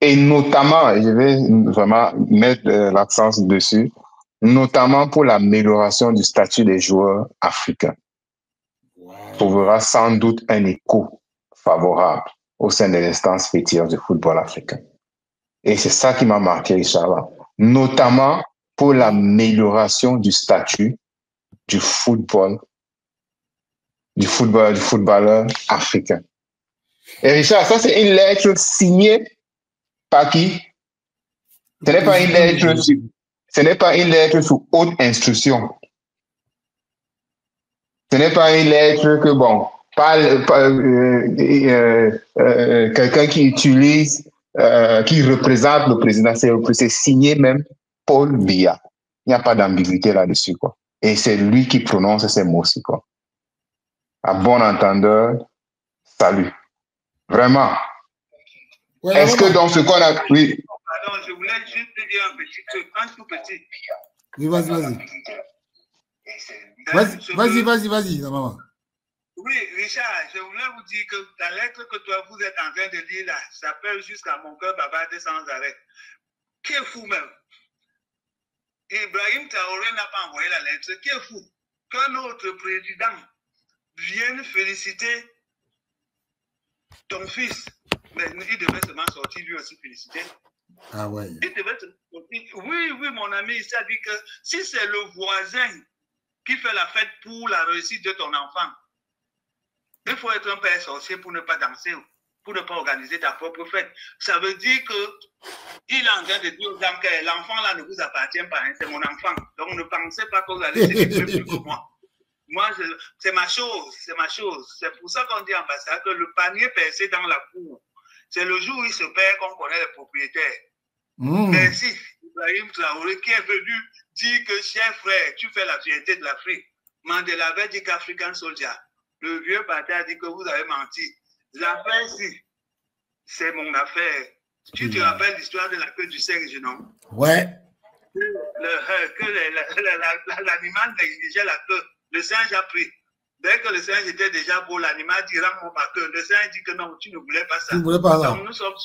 [SPEAKER 4] et notamment, et je vais vraiment mettre l'accent dessus, notamment pour l'amélioration du statut des joueurs africains. » Trouvera sans doute un écho favorable au sein des instances fêtières du football africain. Et c'est ça qui m'a marqué, Richard, notamment pour l'amélioration du statut du footballeur africain. Et Richard, ça c'est une lettre signée par qui? Ce n'est pas une lettre sous haute instruction. Ce n'est pas une lettre que, bon, quelqu'un qui utilise, qui représente le président, c'est signé même Paul Biya. Il n'y a pas d'ambiguïté là-dessus, quoi. Et c'est lui qui prononce ces mots-ci, quoi. À bon entendeur, salut. Vraiment. Ouais, est-ce que dans ce qu'on a... Oui.
[SPEAKER 3] Pardon, je voulais juste te dire un petit truc, un tout petit.
[SPEAKER 2] Oui, vas-y, maman.
[SPEAKER 3] Oui, Richard, je voulais vous dire que la lettre que toi, vous êtes en train de lire là, s'appelle jusqu'à mon cœur bavarder sans arrêt. Qui est fou même. Ibrahim Traoré n'a pas envoyé la lettre. Qui est fou qu'un autre président vienne féliciter ton fils. Mais il devait seulement sortir lui aussi féliciter.
[SPEAKER 2] Ah ouais.
[SPEAKER 3] Il devait sortir. Oui, mon ami, il s'est dit que si c'est le voisin qui fait la fête pour la réussite de ton enfant, il faut être un père sorcier pour ne pas danser, pour ne pas organiser ta propre fête. Ça veut dire qu'il est en train de dire aux gens que l'enfant là ne vous appartient pas, hein, c'est mon enfant. Donc ne pensez pas que vous allez célébrer plus que moi. Moi, c'est ma chose, c'est ma chose. C'est pour ça qu'on dit en passant que le panier percé dans la cour, c'est le jour où il se perd qu'on connaît les propriétaires. Merci, Ibrahim Traoré, qui est venu dire que, cher frère, tu fais la fierté de l'Afrique. Mandela avait dit qu'African Soldier. Le vieux bâtard a dit que vous avez menti. L'affaire-ci, c'est mon affaire. Tu te rappelles l'histoire de la queue du singe, non?
[SPEAKER 2] Ouais.
[SPEAKER 3] L'animal négligeait la queue. Le singe a pris. Dès que le singe était déjà beau, l'animal dit rends-moi ma queue. Le singe dit que non, tu ne voulais pas ça.
[SPEAKER 2] Tu ne voulais pas ça.
[SPEAKER 3] Donc nous sommes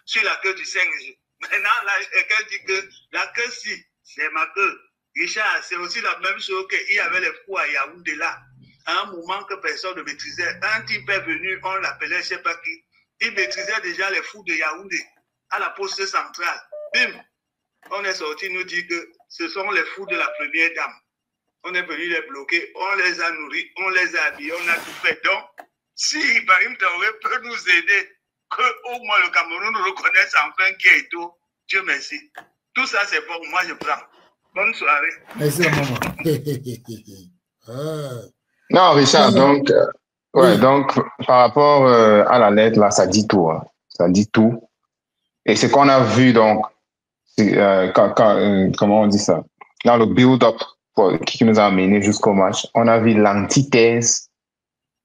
[SPEAKER 3] sur la queue du singe. Maintenant, là, quelqu'un dit que la queue, si, c'est ma queue. Richard, c'est aussi la même chose qu'il y avait les fous à Yaoundé là. À un moment que personne ne maîtrisait. Un type est venu, on l'appelait, je ne sais pas qui. Il maîtrisait déjà les fous de Yaoundé à la poste centrale. Bim! On est sorti nous dire que ce sont les fous de la première dame. On est venu les bloquer, on les a nourris, on les a habillés, on a tout fait. Donc, si Ibrahim Traoré peut nous aider, qu'au moins le Cameroun nous reconnaisse enfin qui est tout, Dieu merci. Tout ça, c'est pour moi, je prends. Bonne soirée.
[SPEAKER 2] Merci, maman.
[SPEAKER 4] Non, Richard, donc, donc, par rapport à la lettre, là, ça dit tout. Hein. Ça dit tout. Et ce qu'on a vu, donc, comment on dit ça? Dans le build-up qui nous a amené jusqu'au match, on a vu l'antithèse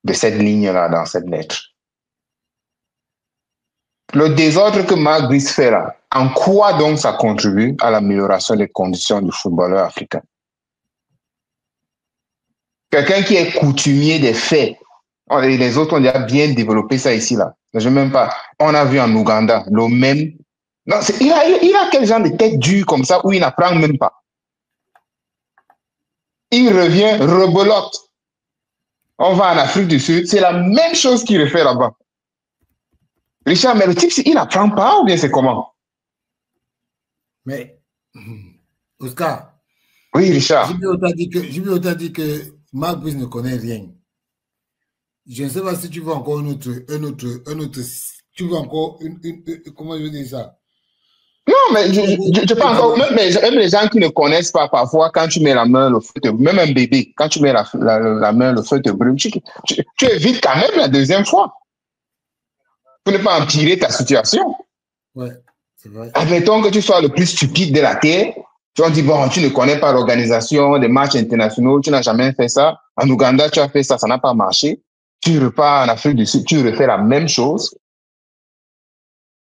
[SPEAKER 4] de cette ligne-là dans cette lettre. Le désordre que Marc Brice fait là, en quoi donc ça contribue à l'amélioration des conditions du footballeur africain? Quelqu'un qui est coutumier des faits, et les autres ont déjà bien développé ça ici là. Je même pas. On a vu en Ouganda le même. Non, il a quel genre de tête dure comme ça où il n'apprend même pas. Il revient, rebelote. On va en Afrique du Sud, c'est la même chose qu'il refait là-bas. Richard, mais le type, il n'apprend pas ou bien c'est comment?
[SPEAKER 2] Mais, Oscar.
[SPEAKER 4] Oui, Richard.
[SPEAKER 2] Jibio t'a dit que Marc Brice ne connaît rien. Je ne sais pas si tu veux encore un autre. tu veux encore comment je veux dire ça?
[SPEAKER 4] Non, mais je parle encore, même les gens qui ne connaissent pas, parfois, quand tu mets la main, le feu même un bébé, quand tu mets la main, le feu te brûle, tu évites quand même la deuxième fois. Pour ne pas empirer ta situation.
[SPEAKER 2] Ouais, c'est vrai.
[SPEAKER 4] Admettons que tu sois le plus stupide de la Terre. Tu vas dire, bon, tu ne connais pas l'organisation des matchs internationaux, tu n'as jamais fait ça. En Ouganda, tu as fait ça, ça n'a pas marché. Tu repars en Afrique du Sud, tu refais la même chose.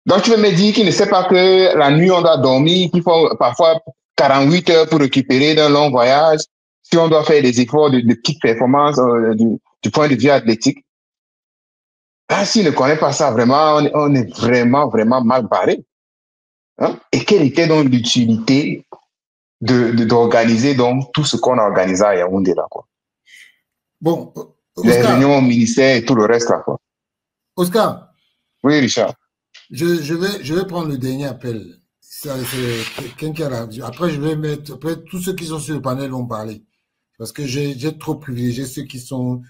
[SPEAKER 4] Donc, tu veux me dire qu'il ne sait pas que la nuit, on doit dormir, qu'il faut parfois 48 heures pour récupérer d'un long voyage, si on doit faire des efforts de petites performances du point de vue athlétique. Ah, s'il ne connaît pas ça, vraiment, on est vraiment, vraiment mal barré. Hein? Et quelle était donc l'utilité d'organiser donc tout ce qu'on a organisé à Yaoundé là, quoi?
[SPEAKER 2] Bon,
[SPEAKER 4] Oscar, les réunions au ministère et tout le reste là, quoi.
[SPEAKER 2] Oscar.
[SPEAKER 4] Oui, Richard.
[SPEAKER 2] Je vais prendre le dernier appel. C'est quelqu'un là. Après, je vais mettre. Après, tous ceux qui sont sur le panel vont parler. Parce que j'ai trop privilégié ceux qui sont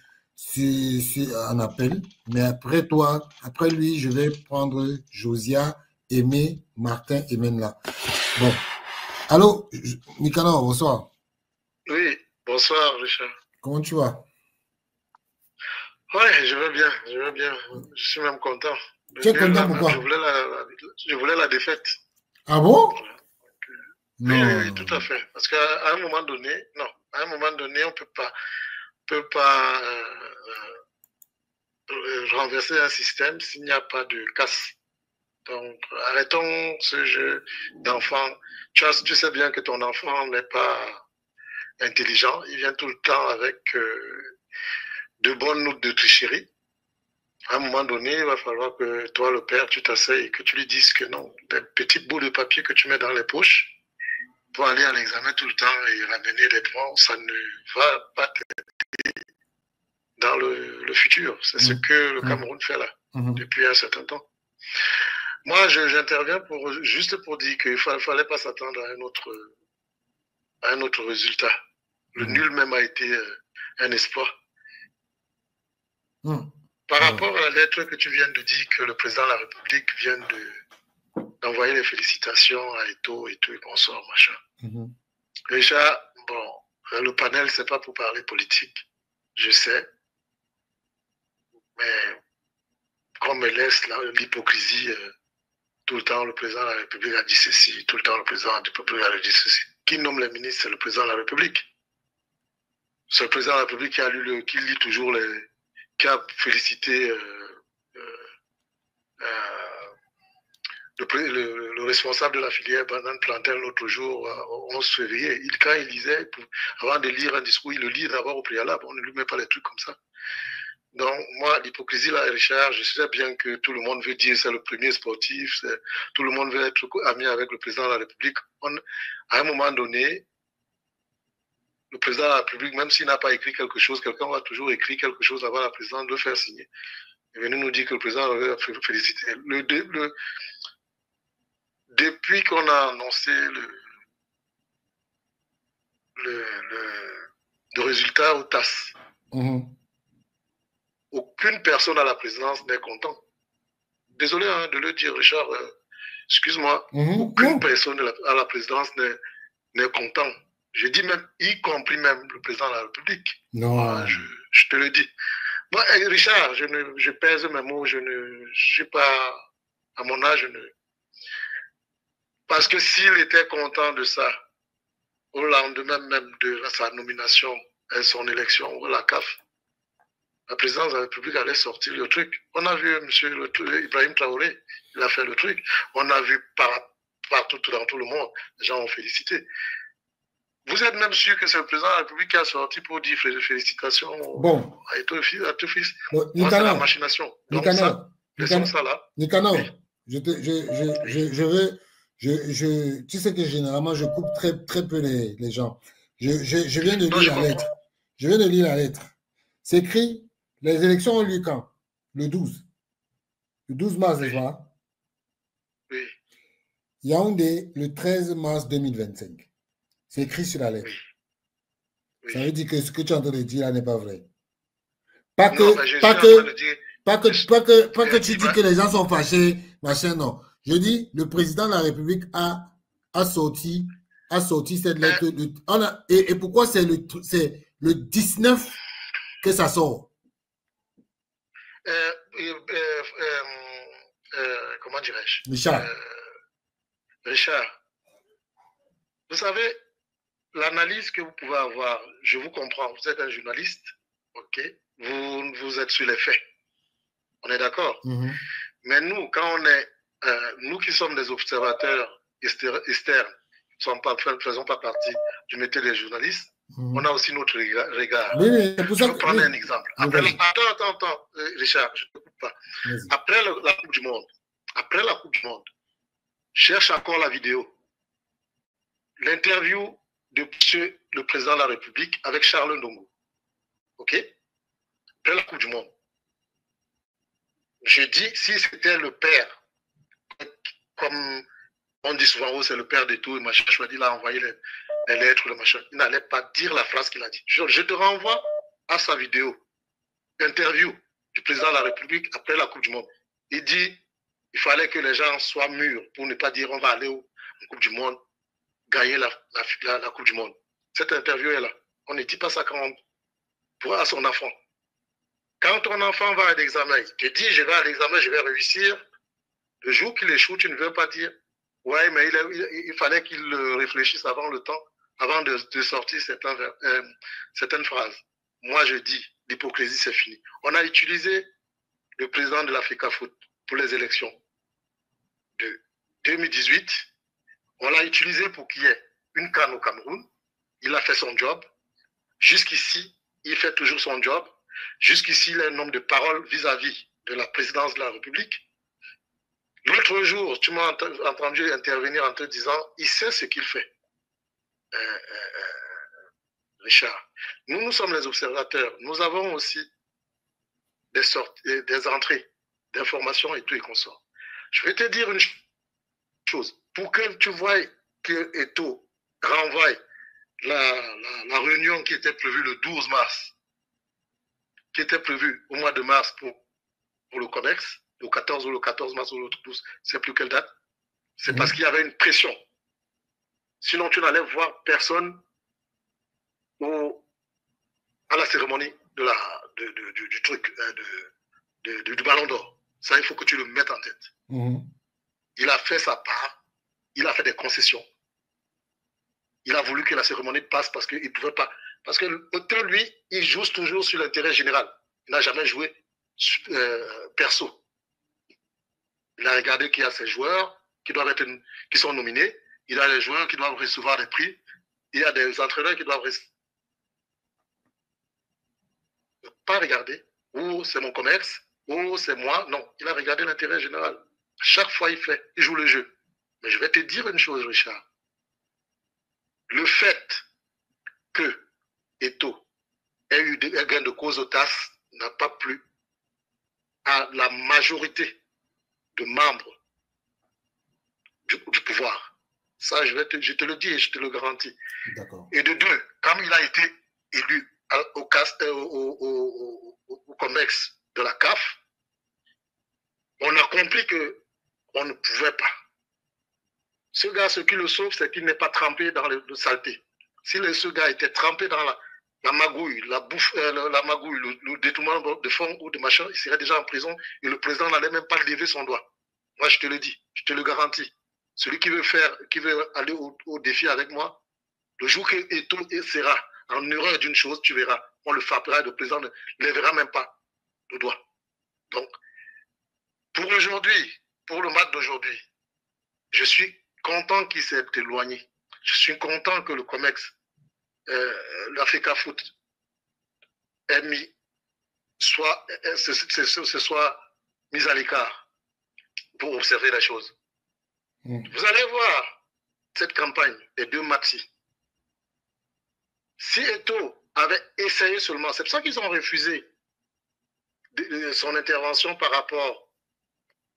[SPEAKER 2] en appel. Mais après toi, après lui, je vais prendre Josia, Aimé, Martin et Menla. Bon. Allô, Nicanor, bonsoir.
[SPEAKER 5] Oui, bonsoir, Richard.
[SPEAKER 2] Comment tu vas?
[SPEAKER 5] Ouais, je vais bien. Je suis même content.
[SPEAKER 2] Tu es content pourquoi?
[SPEAKER 5] Je voulais la défaite.
[SPEAKER 2] Ah bon?
[SPEAKER 5] Oui, tout à fait. Parce qu'à un moment donné, on ne peut pas renverser un système s'il n'y a pas de casse. Donc, arrêtons ce jeu d'enfant. Tu sais bien que ton enfant n'est pas intelligent. Il vient tout le temps avec de bonnes notes de tricherie. À un moment donné, il va falloir que toi, le père, tu t'asseyes et que tu lui dises que non, des petites bouts de papier que tu mets dans les poches pour aller à l'examen tout le temps et ramener des points, ça ne va pas t'aider dans le futur. C'est ce que le Cameroun fait là, depuis un certain temps. Moi, j'interviens juste pour dire qu'il ne fallait pas s'attendre à un autre résultat. Le nul même a été un espoir. Par rapport à la lettre que tu viens de dire que le président de la République vient d'envoyer les félicitations à Eto'o et tout, et bonsoir, machin. Déjà, bon, le panel, c'est pas pour parler politique, je sais, mais qu'on me laisse l'hypocrisie, tout le temps le président de la République a dit ceci, tout le temps le président de la République a dit ceci. Qui nomme les ministres? C'est le président de la République. C'est le président de la République qui lit toujours qui a félicité le responsable de la filière banane plantain l'autre jour, au 11 février. Quand il lisait, avant de lire un discours, il le lit d'abord au préalable. On ne lui met pas les trucs comme ça. Donc, moi, l'hypocrisie, là, Richard, je sais bien que tout le monde veut dire c'est le premier sportif, tout le monde veut être ami avec le président de la République. À un moment donné, le président de la République, même s'il n'a pas écrit quelque chose, quelqu'un va toujours écrire quelque chose avant la présidente de le faire signer. Il est venu nous dire que le président avait félicité. Depuis qu'on a annoncé le résultat au TAS, aucune personne à la présidence n'est content. Désolé de le dire, Richard, excuse-moi, aucune personne à la présidence n'est content. Je dis même, y compris même le président de la République.
[SPEAKER 2] Non.
[SPEAKER 5] Je te le dis. Moi, Richard, je pèse mes mots, je ne suis pas, à mon âge, parce que s'il était content de ça, au lendemain même de sa nomination et son élection ou la CAF, la présidence de la République allait sortir le truc. On a vu M. Ibrahim Traoré, il a fait le truc. On a vu partout dans tout le monde, les gens ont félicité. Vous êtes même sûr que c'est le président de la République qui a sorti pour dire félicitations à ton fils. Bon, moi, c'est la machination. Donc laissons ça là.
[SPEAKER 2] Nicanor, oui. Tu sais que généralement, je coupe très peu les gens. Je viens de lire la lettre. Je viens de lire la lettre. C'est écrit, les élections ont lieu quand? Le 12. Le 12 mars, n'est-ce pas?
[SPEAKER 5] Oui.
[SPEAKER 2] Yaoundé, le 13 mars 2025. C'est écrit sur la lettre. Oui. Ça veut dire que ce que tu es en train de dire là n'est pas vrai. Pas que tu dis que les gens sont fâchés, machin, non. Je dis, le président de la République a sorti cette lettre. Et pourquoi c'est le 19 que ça sort?
[SPEAKER 5] Comment dirais-je?
[SPEAKER 2] Richard.
[SPEAKER 5] Richard, vous savez, l'analyse que vous pouvez avoir, je vous comprends, vous êtes un journaliste, ok? Vous êtes sur les faits. On est d'accord? Mais nous, quand on est, nous qui sommes des observateurs externes, ne faisons pas partie du métier des journalistes, on a aussi notre regard.
[SPEAKER 2] Oui,
[SPEAKER 5] je vais prendre un exemple. Attends, Richard, je ne te coupe pas. Après la Coupe du Monde, cherche encore la vidéo. L'interview de monsieur le président de la République avec Charles Ndongo. OK? Après la Coupe du Monde. Je dis, si c'était le père, comme on dit souvent, oh, c'est le père de tout, machin, il a envoyé les lettres, le machin, il n'allait pas dire la phrase qu'il a dit. Je te renvoie à sa vidéo, interview du président de la République après la Coupe du Monde. Il dit, il fallait que les gens soient mûrs pour ne pas dire, on va aller en Coupe du Monde, gagner la Coupe du Monde. Cette interview est là. On ne dit pas ça quand on voit à son enfant. Quand ton enfant va à l'examen, il te dit, je vais à l'examen, je vais réussir. Le jour qu'il échoue, tu ne veux pas dire, ouais, mais il fallait qu'il réfléchisse avant le temps, avant de sortir certaines phrases. Moi, je dis, l'hypocrisie, c'est fini. On a utilisé le président de l'Africa Foot pour les élections de 2018. On l'a utilisé pour qu'il y ait une CAN au Cameroun. Il a fait son job. Jusqu'ici, il fait toujours son job. Jusqu'ici, il a un nombre de paroles vis-à-vis de la présidence de la République. L'autre jour, tu m'as entendu intervenir en te disant, il sait ce qu'il fait. Richard, nous sommes les observateurs. Nous avons aussi des entrées d'informations et tout et consorts. Je vais te dire une chose. Pour que tu vois que Eto'o renvoie la réunion qui était prévue le 12 mars, qui était prévue au mois de mars pour le COMEX, le 14 ou le 14 mars ou le 12, je ne sais plus quelle date, c'est parce qu'il y avait une pression. Sinon, tu n'allais voir personne à la cérémonie du truc, du Ballon d'Or. Ça, il faut que tu le mettes en tête. Il a fait sa part, il a fait des concessions. Il a voulu que la cérémonie passe parce qu'il ne pouvait pas. Parce que lui, il joue toujours sur l'intérêt général. Il n'a jamais joué perso. Il a regardé qu'il y a ces joueurs qui sont nominés. Il y a des joueurs qui doivent recevoir des prix. Il y a des entraîneurs qui doivent pas regarder. Oh, c'est mon commerce. Oh, c'est moi. Non, il a regardé l'intérêt général. Chaque fois, il joue le jeu. Mais je vais te dire une chose, Richard. Le fait que Eto'o ait eu des gains de cause au TAS n'a pas plu à la majorité de membres du pouvoir. Ça, je te le dis et je te le garantis. Et de deux, comme il a été élu au COMEX de la CAF, on a compris qu'on ne pouvait pas. Ce gars, ce qui le sauve, c'est qu'il n'est pas trempé dans le saleté. Si ce gars était trempé dans la magouille, le détournement de fonds ou de machin, il serait déjà en prison et le président n'allait même pas lever son doigt. Moi, je te le dis, je te le garantis. Celui qui veut aller au défi avec moi, le jour que Eto'o sera en erreur d'une chose, tu verras, on le frappera, le président ne lèvera même pas le doigt. Donc, pour aujourd'hui, pour le match d'aujourd'hui, je suis content qu'il s'est éloigné. Je suis content que le COMEX, l'Africa Foot, se soit mis à l'écart pour observer la chose. Vous allez voir cette campagne des deux maxi. Si Eto'o avait essayé seulement, c'est pour ça qu'ils ont refusé son intervention par rapport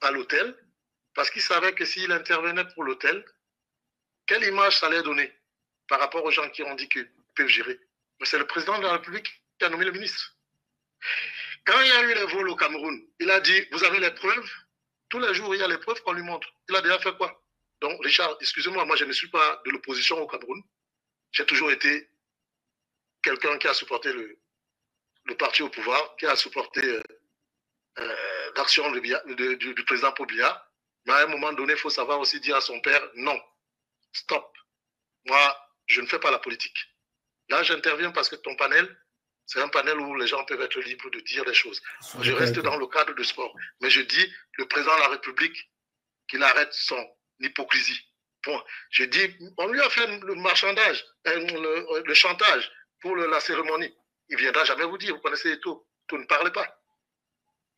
[SPEAKER 5] à l'hôtel, parce qu'ils savaient que s'il intervenait pour l'hôtel, quelle image ça allait donner par rapport aux gens qui ont dit qu'ils peuvent gérer. Mais c'est le président de la République qui a nommé le ministre. Quand il y a eu les vols au Cameroun, il a dit, vous avez les preuves? Tous les jours, il y a les preuves qu'on lui montre. Il a déjà fait quoi? Donc, Richard, excusez-moi, moi, je ne suis pas de l'opposition au Cameroun. J'ai toujours été quelqu'un qui a supporté le parti au pouvoir, qui a supporté l'action du président Paul Biya. Mais à un moment donné, il faut savoir aussi dire à son père, non, stop. Moi, je ne fais pas la politique. Là, j'interviens parce que ton panel, c'est un panel où les gens peuvent être libres de dire les choses. Je reste dans le cadre du sport. Mais je dis, le président de la République, qu'il arrête son hypocrisie. Bon, je dis, on lui a fait le marchandage, le chantage pour la cérémonie. Il ne viendra jamais vous dire, vous connaissez Eto'o. Eto'o ne parle pas.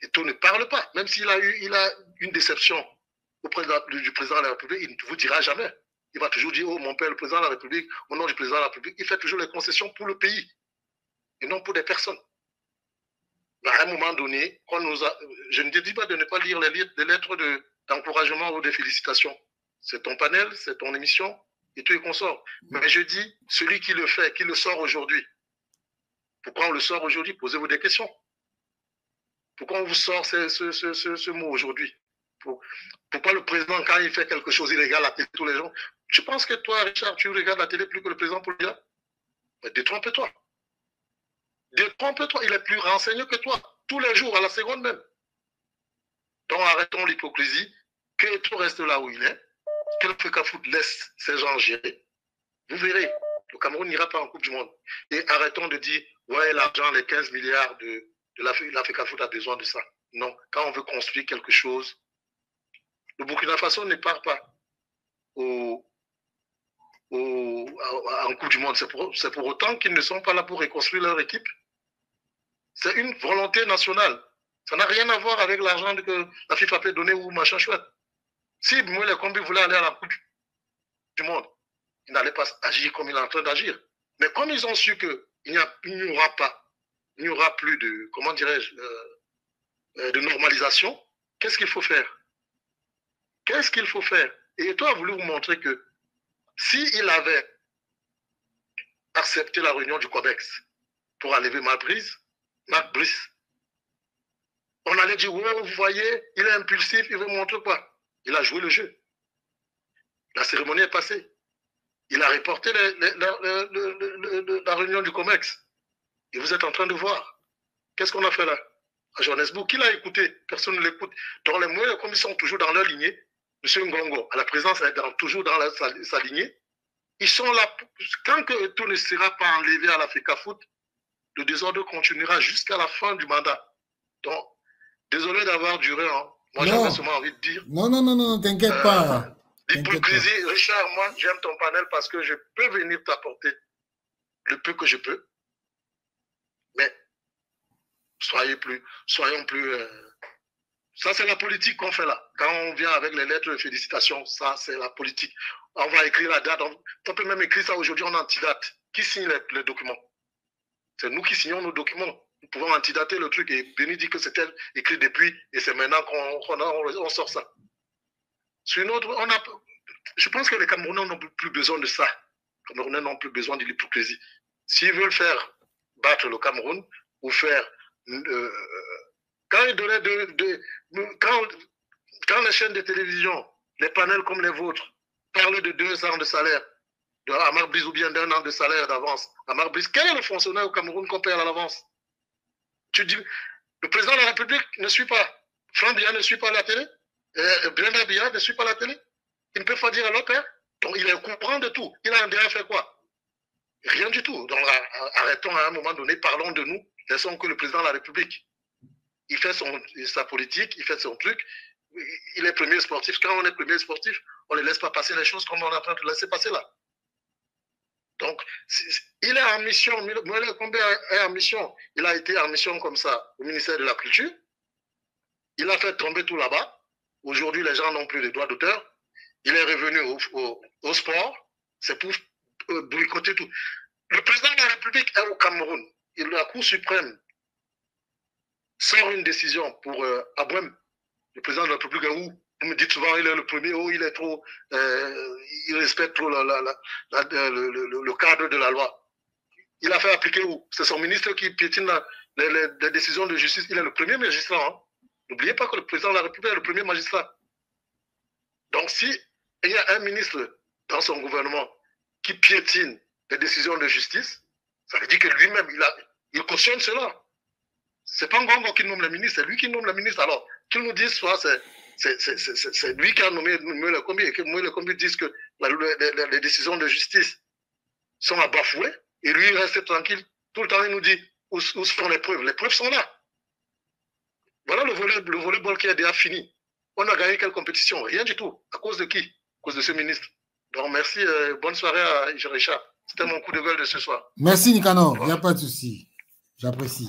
[SPEAKER 5] Eto'o ne parle pas. Même s'il a une déception auprès du président de la République, il ne vous dira jamais. Il va toujours dire, oh mon père, le président de la République, au nom du président de la République, il fait toujours les concessions pour le pays et non pour des personnes. Mais à un moment donné, je ne te dis pas de ne pas lire les lettres d'encouragement ou de félicitations. C'est ton panel, c'est ton émission, et tout est consort. Mais je dis, celui qui le fait, qui le sort aujourd'hui, pourquoi on le sort aujourd'hui? Posez-vous des questions. Pourquoi on vous sort ce mot aujourd'hui? Pourquoi le président, quand il fait quelque chose, il regarde la télé tous les jours? Je pense que toi, Richard, tu regardes la télé plus que le président Paul Biya. Détrompe-toi. Détrompe-toi. Il est plus renseigné que toi, tous les jours, à la seconde même. Donc arrêtons l'hypocrisie, que tout reste là où il est, que le FECAFOOT laisse ces gens gérer. Vous verrez, le Cameroun n'ira pas en Coupe du Monde. Et arrêtons de dire, ouais, l'argent, les 15 milliards de la FECAFOOT a besoin de ça. Non, quand on veut construire quelque chose, le Burkina Faso ne part pas en Coupe du Monde. C'est pour autant qu'ils ne sont pas là pour reconstruire leur équipe. C'est une volonté nationale. Ça n'a rien à voir avec l'argent que la FIFA peut donner ou machin chouette. Si Moulay Kombi voulait aller à la Coupe du Monde, il n'allait pas agir comme il est en train d'agir. Mais comme ils ont su qu'il n'y aura plus de, comment dirais-je, de normalisation, qu'est-ce qu'il faut faire? Qu'est-ce qu'il faut faire? Et Eto'o a voulu vous montrer que s'il avait accepté la réunion du COMEX pour enlever Marc Brice, on allait dire, ouais, vous voyez, il est impulsif, il veut montrer quoi? Il a joué le jeu. La cérémonie est passée. Il a reporté la réunion du COMEX. Et vous êtes en train de voir. Qu'est-ce qu'on a fait là? À Johannesburg, qui l'a écouté? Personne ne l'écoute. Donc les moyens comme ils sont toujours dans leur lignée, M. Ngongo, à la présence, toujours dans sa lignée, ils sont là. Tant que tout ne sera pas enlevé à la FECAFOOT, le désordre continuera jusqu'à la fin du mandat. Donc, désolé d'avoir duré. Hein. Moi, j'avais seulement envie de dire.
[SPEAKER 2] Non, t'inquiète pas.
[SPEAKER 5] L'hypocrisie, Richard, moi, j'aime ton panel parce que je peux venir t'apporter le peu que je peux. Mais soyons plus. Ça, c'est la politique qu'on fait là. Quand on vient avec les lettres de félicitations, ça, c'est la politique. On va écrire la date. On peut même écrire ça aujourd'hui en antidate. Qui signe les documents? C'est nous qui signons nos documents. Nous pouvons antidater le truc et venir dire que c'était écrit depuis et c'est maintenant qu'on sort ça. Sur une autre, je pense que les Camerounais n'ont plus besoin de ça. Les Camerounais n'ont plus besoin de l'hypocrisie. S'ils veulent faire battre le Cameroun ou faire... quand ils donnaient quand les chaînes de télévision, les panels comme les vôtres, parlent de 2 ans de salaire, à Marc Brice ou bien d'1 an de salaire d'avance, à Marc Brice, quel est le fonctionnaire au Cameroun qu'on paie à l'avance? Tu dis, le président de la République ne suit pas. Franck Biya ne suit pas la télé. Brenda Biya ne suit pas la télé. Il ne peut pas dire à l'autre. Donc il est au courant de tout. Il a déjà fait quoi? Rien du tout. Donc arrêtons à un moment donné, parlons de nous. Laissons que le président de la République, il fait sa politique, il fait son truc. Il est premier sportif. Quand on est premier sportif, on ne laisse pas passer les choses comme on est en train de laisser passer là. Donc, il est en mission, Moulay Kombi est en mission. Il a été en mission comme ça au ministère de la Culture. Il a fait tomber tout là-bas. Aujourd'hui, les gens n'ont plus de droits d'auteur. Il est revenu au sport. C'est pour boycotter tout. Le président de la République est au Cameroun. Et la Cour suprême sort une décision pour Abouem, le président de la République, où vous me dites souvent il est le premier, il est trop, il respecte trop le cadre de la loi. Il a fait appliquer où? C'est son ministre qui piétine les décisions de justice, il est le premier magistrat. Hein. N'oubliez pas que le président de la République est le premier magistrat. Donc, si il y a un ministre dans son gouvernement qui piétine les décisions de justice, ça veut dire que lui-même, il cautionne cela. Ce n'est pas Ngongo qui nomme le ministre, c'est lui qui nomme le ministre. Alors, qu'il nous dise soit c'est lui qui a nommé le combi, et que le combi dise que les décisions de justice sont à bafouer, et lui, il reste tranquille. Tout le temps, il nous dit où sont les preuves. Les preuves sont là. Voilà le volleyball qui est déjà fini. On a gagné quelle compétition? Rien du tout. À cause de qui? À cause de ce ministre. Donc, merci. Bonne soirée à Richard. C'était mon coup de gueule de ce soir.
[SPEAKER 2] Merci, Nicanor. Il n'y a pas de souci. J'apprécie.